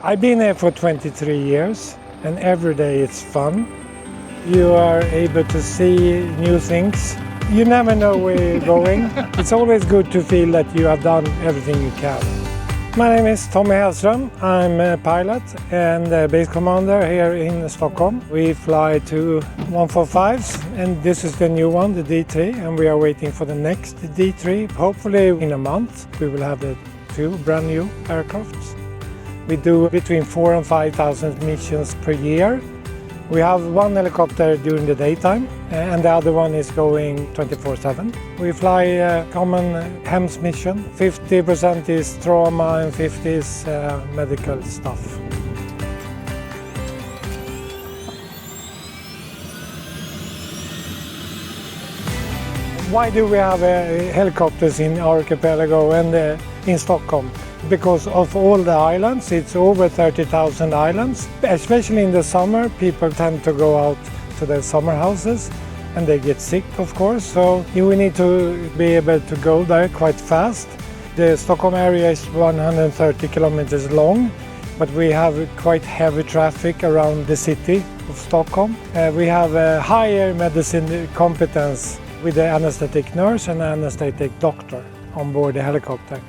I've been here for 23 years and every day it's fun. You are able to see new things. You never know where you're going. It's always good to feel that you have done everything you can. My name is Tommy Hellström. I'm a pilot and a base commander here in Stockholm. We fly to 145s and this is the new one, the D3, and we are waiting for the next D3. Hopefully in a month we will have the two brand new aircrafts. We do between 4,000 and 5,000 missions per year. We have one helicopter during the daytime and the other one is going 24/7. We fly a common HEMS mission. 50% is trauma and 50% is medical stuff. Why do we have helicopters in Archipelago and in Stockholm? Because of all the islands, it's over 30,000 islands. Especially in the summer, people tend to go out to their summer houses and they get sick, of course. So we need to be able to go there quite fast. The Stockholm area is 130 kilometers long, but we have quite heavy traffic around the city of Stockholm. We have a higher medicine competence with the anesthetic nurse and anesthetic doctor on board the helicopter.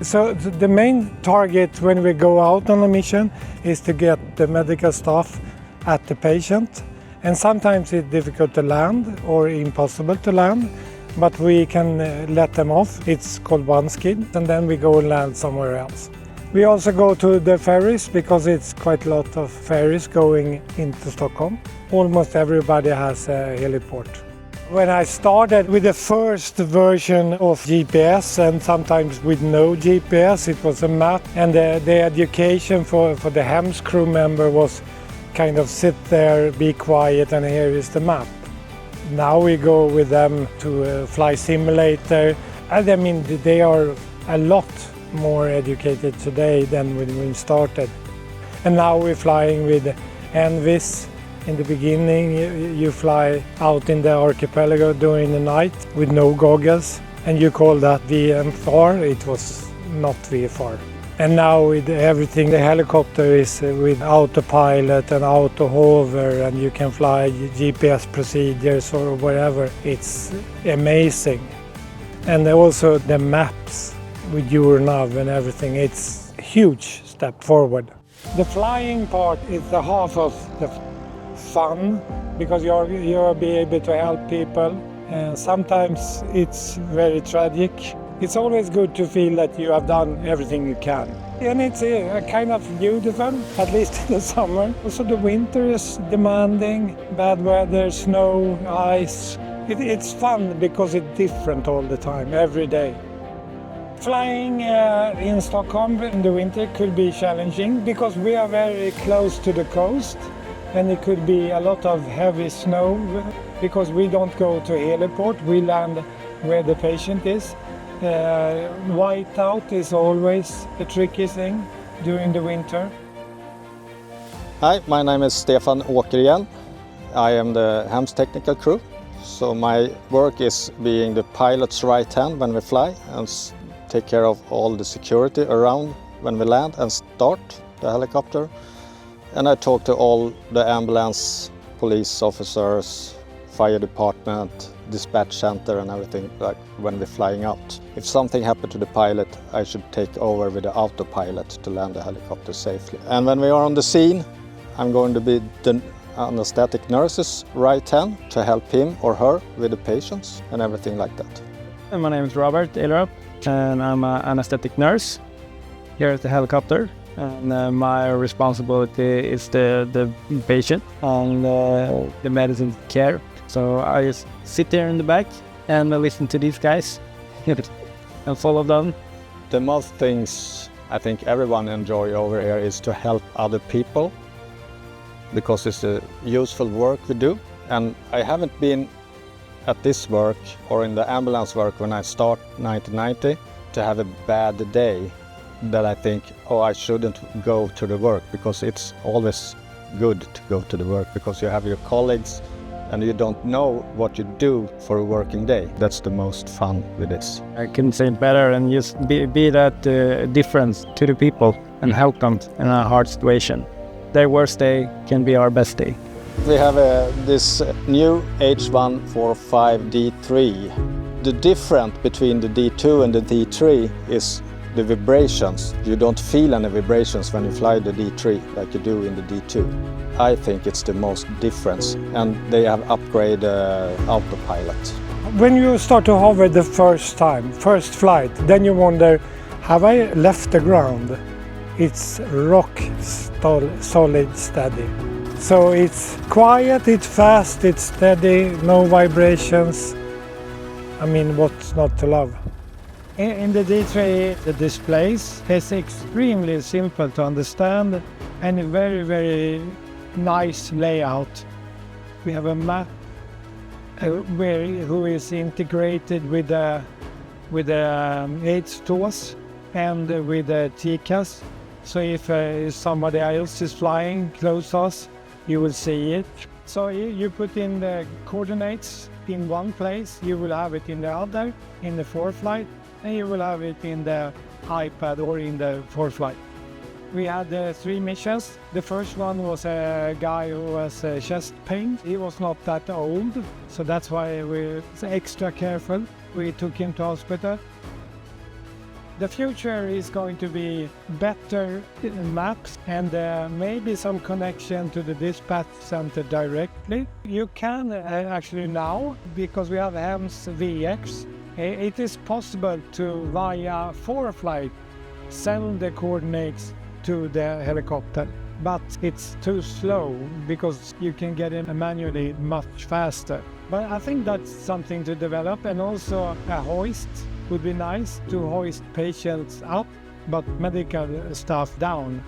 So the main target when we go out on a mission is to get the medical staff at the patient. And sometimes it's difficult to land or impossible to land, but we can let them off. It's called one skid, and then we go and land somewhere else. We also go to the ferries because it's quite a lot of ferries going into Stockholm. Almost everybody has a heliport. When I started with the first version of GPS and sometimes with no GPS, it was a map, and the education for the HEMS crew member was kind of sit there, be quiet, and here is the map. Now we go with them to a fly simulator, and I mean they are a lot more educated today than when we started. And now we're flying with Avincis. In the beginning, you fly out in the archipelago during the night with no goggles, and you call that VFR. It was not VFR. And now with everything, the helicopter is with autopilot and auto hover, and you can fly GPS procedures or whatever. It's amazing. And also the maps with Euronav and everything. It's a huge step forward. The flying part is the half of the fun, because you'll be able to help people, and sometimes it's very tragic. It's always good to feel that you have done everything you can, and it's a kind of beautiful, at least in the summer. Also the winter is demanding, bad weather, snow, ice. It's fun because it's different all the time, every day. Flying in Stockholm in the winter could be challenging because we are very close to the coast. And it could be a lot of heavy snow because we don't go to heliport, we land where the patient is. Whiteout is always a tricky thing during the winter. Hi, my name is Stefan Åkerhielm. I am the HEMS technical crew. So my work is being the pilot's right hand when we fly and take care of all the security around when we land and start the helicopter. And I talk to all the ambulance, police officers, fire department, dispatch center and everything, like when we're flying out. If something happened to the pilot, I should take over with the autopilot to land the helicopter safely. And when we are on the scene, I'm going to be the anesthetic nurse's right hand to help him or her with the patients and everything like that. My name is Robert Ehlerup and I'm an anesthetic nurse here at the helicopter. And my responsibility is the patient and the medicine care. So I just sit there in the back and listen to these guys and follow them. The most things I think everyone enjoy over here is to help other people because it's a useful work we do. And I haven't been at this work or in the ambulance work when I start 1990 to have a bad day that I think, oh, I shouldn't go to the work, because it's always good to go to the work because you have your colleagues and you don't know what you do for a working day. That's the most fun with this. I couldn't say it better, and just be that difference to the people and help them in a hard situation. Their worst day can be our best day. We have this new H145D3. The difference between the D2 and the D3 is the vibrations. You don't feel any vibrations when you fly the D3 like you do in the D2. I think it's the most difference, and they have upgraded autopilot. When you start to hover the first time, first flight, then you wonder, have I left the ground? It's rock solid steady. So it's quiet, it's fast, it's steady, no vibrations. I mean, what's not to love? In the D3, the displays is extremely simple to understand and a very, very nice layout. We have a map who is integrated with the 8 stores and with the TCAS. So if somebody else is flying close to us, you will see it. So you put in the coordinates in one place, you will have it in the other, in the ForeFlight, and you will have it in the iPad or in the ForeFlight. We had 3 missions. The first one was a guy who was chest pain. He was not that old, so that's why we're extra careful. We took him to hospital. The future is going to be better maps and maybe some connection to the dispatch center directly. You can actually now, because we have HEMS VX, it is possible to, via ForeFlight, send the coordinates to the helicopter. But it's too slow because you can get it manually much faster. But I think that's something to develop, and also a hoist would be nice to hoist patients up, but medical staff down.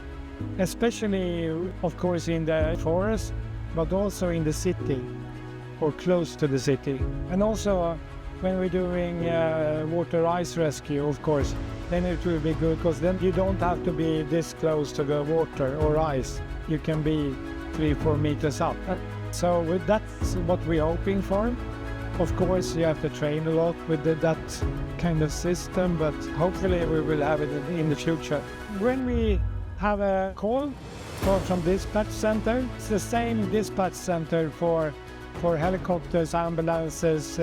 Especially, of course, in the forest, but also in the city or close to the city. And also when we're doing water ice rescue, of course, then it will be good because then you don't have to be this close to the water or ice. You can be 3-4 meters up. So that's what we're hoping for. Of course, you have to train a lot with that kind of system, but hopefully we will have it in the future. When we have a call from dispatch center, it's the same dispatch center for helicopters, ambulances,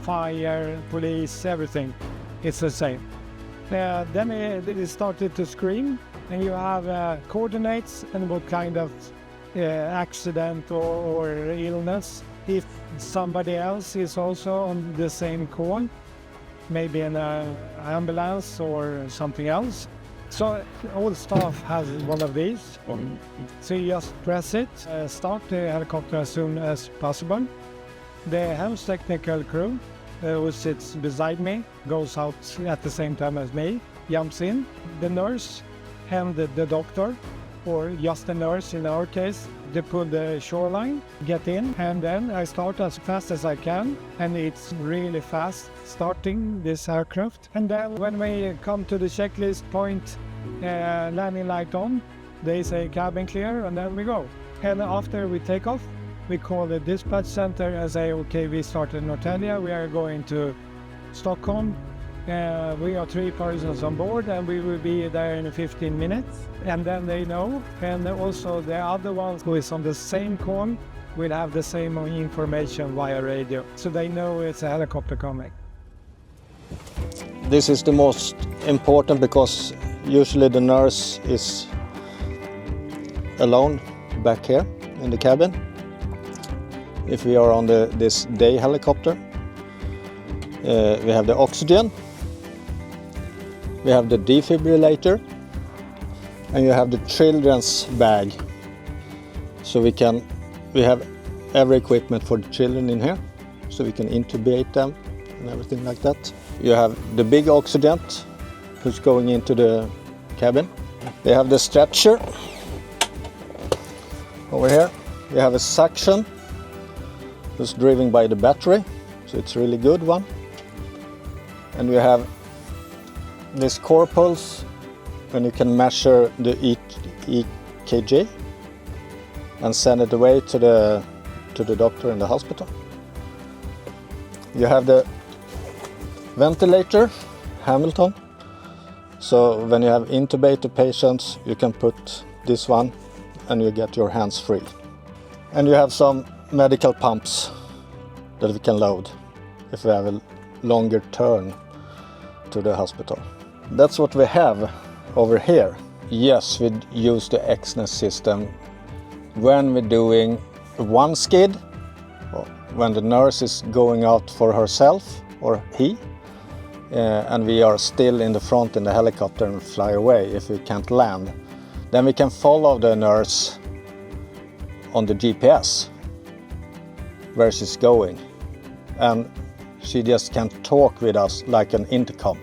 fire, police, everything. It's the same. Then it started to scream, and you have coordinates and what kind of accident or illness. If somebody else is also on the same call, maybe an ambulance or something else. So all staff has one of these. So you just press it, start the helicopter as soon as possible. The HEMS technical crew, who sits beside me, goes out at the same time as me, jumps in. The nurse and the doctor, or just the nurse in our case, they pull the shoreline, get in, and then I start as fast as I can, and it's really fast starting this aircraft. And then when we come to the checklist point, landing light on, they say cabin clear, and then we go. And after we take off, we call the dispatch center and say, okay, we started Norrtälje, we are going to Stockholm. We are 3 persons on board, and we will be there in 15 minutes. And then they know, and also the other ones who is on the same call will have the same information via radio, so they know it's a helicopter coming. This is the most important because usually the nurse is alone back here in the cabin. If we are on this day helicopter, we have the oxygen, we have the defibrillator, and you have the children's bag. So we have every equipment for the children in here, so we can intubate them and everything like that. You have the big oxygen who's going into the cabin. They have the stretcher over here. We have a suction who's driven by the battery, so it's a really good one. And we have this core pulse, and you can measure the EKG and send it away to the to the doctor in the hospital. You have the ventilator, Hamilton. So when you have intubated patients, you can put this one and you get your hands free. And you have some medical pumps that we can load if we have a longer turn to the hospital. That's what we have over here. Yes, we use the Exness system when we're doing one skid, or when the nurse is going out for herself or he, and we are still in the front in the helicopter and fly away if we can't land. Then we can follow the nurse on the GPS where she's going, and she just can talk with us like an intercom.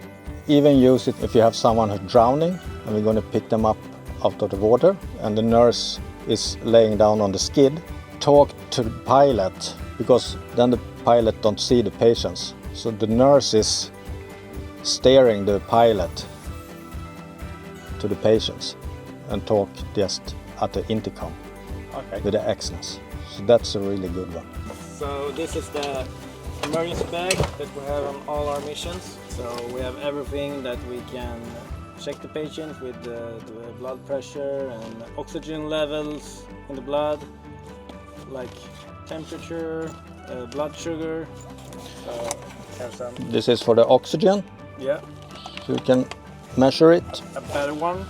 Even use it if you have someone who's drowning and we're going to pick them up out of the water and the nurse is laying down on the skid. Talk to the pilot, because then the pilot don't see the patients. So the nurse is steering the pilot to the patients and talk just at the intercom with the Exness. So that's a really good one. So this is the emergency bag that we have on all our missions. So we have everything that we can check the patient with the blood pressure and oxygen levels in the blood, like temperature, blood sugar. So have some. This is for the oxygen. Yeah. So you can measure it. A better one.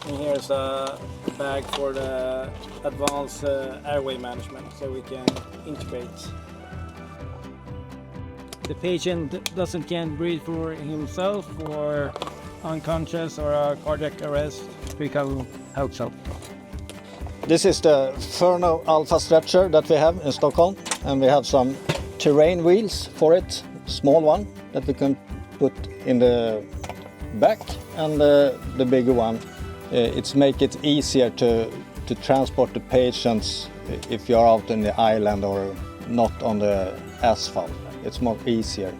And here's a bag for the advanced airway management, so we can intubate. The patient can't breathe for himself, or unconscious, or a cardiac arrest, we can help. This is the Furno Alpha stretcher that we have in Stockholm, and we have some terrain wheels for it, small one that we can put in the back, and the bigger one. It's make it easier to transport the patients if you're out in the island or not on the asphalt. It's more easier